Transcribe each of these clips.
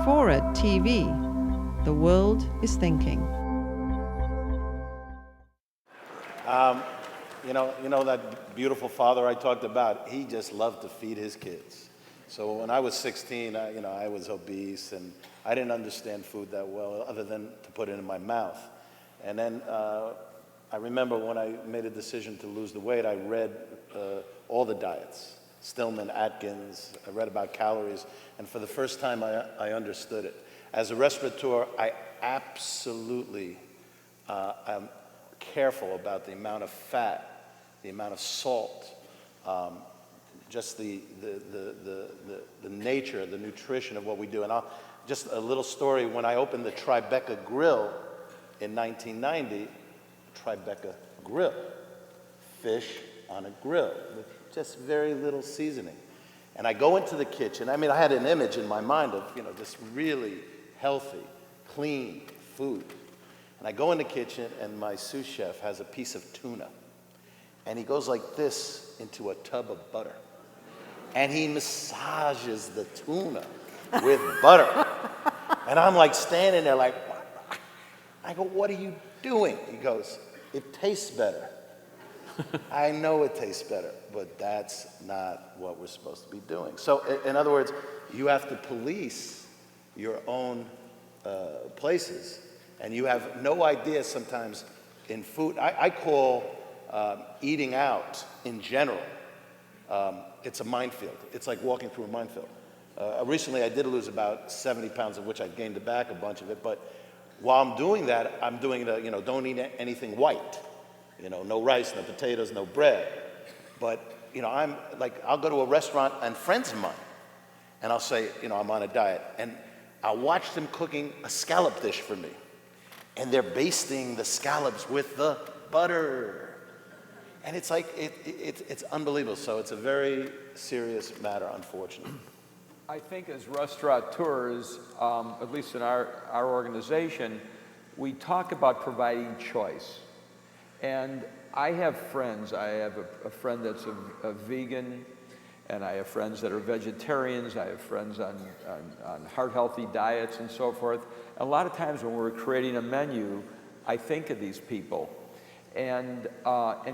FORA.tv. The world is thinking. You know that beautiful father I talked about, he just loved to feed his kids. So when I was 16, I was obese and I didn't understand food that well other than to put it in my mouth. And then I remember when I made a decision to lose the weight, I read all the diets, Stillman, Atkins, I read about calories, and for the first time I understood it. As a restaurateur, I absolutely am careful about the amount of fat, the amount of salt, just the nature, the nutrition of what we do. And just a little story, when I opened the Tribeca Grill in 1990, Tribeca Grill, fish on a grill with just very little seasoning. And I go into the kitchen, I had an image in my mind of, this really healthy, clean food. And I go in the kitchen and my sous chef has a piece of tuna. And he goes like this into a tub of butter. And he massages the tuna with butter. And I'm like standing there like, what? I go, what are you doing? He goes, it tastes better. I know it tastes better, but that's not what we're supposed to be doing. So in other words, you have to police your own places. And you have no idea sometimes in food. I call eating out in general, it's a minefield. It's like walking through a minefield. Recently I did lose about 70 pounds, of which I gained back a bunch of it. But while I'm doing that, I'm doing don't eat anything white. No rice, no potatoes, no bread. But, I'm like, I'll go to a restaurant and friends of mine, and I'll say, I'm on a diet. And I'll watch them cooking a scallop dish for me. And they're basting the scallops with the butter. And it's like, it's unbelievable. So it's a very serious matter, unfortunately. I think as restaurateurs, at least in our organization, we talk about providing choice. And I have friends. I have a friend that's a vegan, and I have friends that are vegetarians. I have friends on heart-healthy diets and so forth. A lot of times when we're creating a menu, I think of these people. And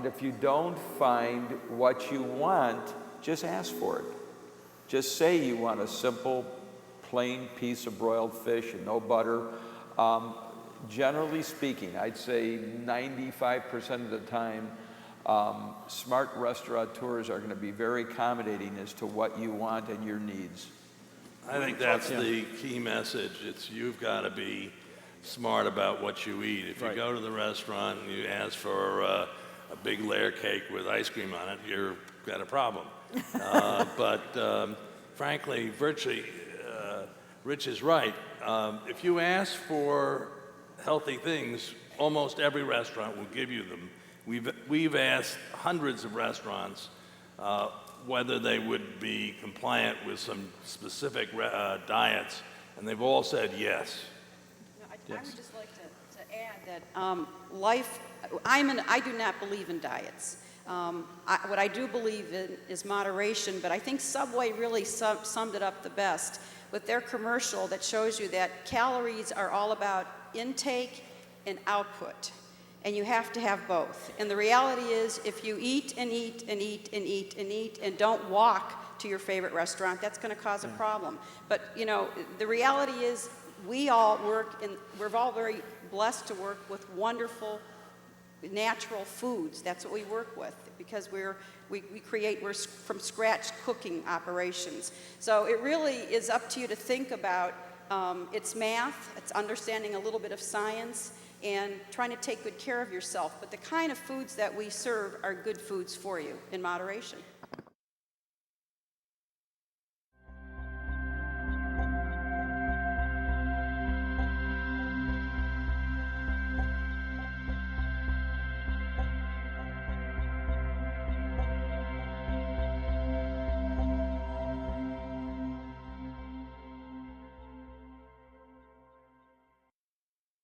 if you don't find what you want, just ask for it. Just say you want a simple, plain piece of broiled fish and no butter. Generally speaking, I'd say 95% of the time, smart restaurateurs are going to be very accommodating as to what you want and your needs. I think that's the key message. You've got to be smart about what you eat. If you go to the restaurant and you ask for a big layer cake with ice cream on it, you've got a problem. But frankly, Rich is right. If you ask for healthy things, almost every restaurant will give you them. We've asked hundreds of restaurants whether they would be compliant with some specific diets, and they've all said yes. I would just like to add that I do not believe in diets. What I do believe in is moderation, but I think Subway really summed it up the best with their commercial that shows you that calories are all about intake and output. And you have to have both. And the reality is, if you eat and eat and eat and eat and eat and don't walk to your favorite restaurant, that's going to cause a problem. But, the reality is, we're all very blessed to work with wonderful, natural foods. That's what we work with, because we're from scratch cooking operations. So it really is up to you to think about, it's math, it's understanding a little bit of science, and trying to take good care of yourself. But the kind of foods that we serve are good foods for you in moderation.